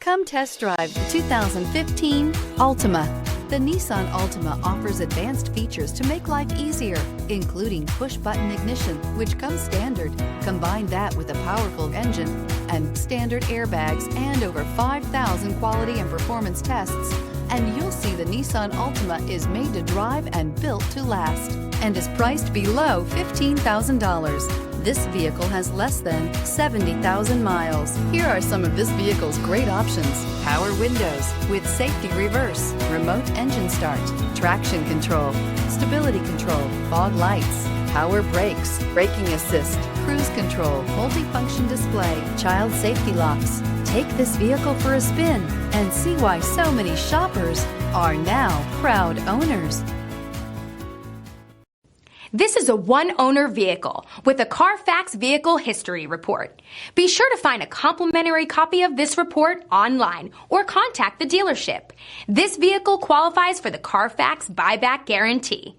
Come test drive the 2015 Altima. The Nissan Altima offers advanced features to make life easier, including push-button ignition, which comes standard. Combine that with a powerful engine and standard airbags and over 5,000 quality and performance tests, and you'll see the Nissan Altima is made to drive and built to last, and is priced below $15,000. This vehicle has less than 70,000 miles. Here are some of this vehicle's great options: power windows with safety reverse, remote engine start, traction control, stability control, fog lights, power brakes, braking assist, cruise control, multifunction display, child safety locks. Take this vehicle for a spin and see why so many shoppers are now proud owners. This is a one-owner vehicle with a Carfax Vehicle History Report. Be sure to find a complimentary copy of this report online or contact the dealership. This vehicle qualifies for the Carfax Buyback Guarantee.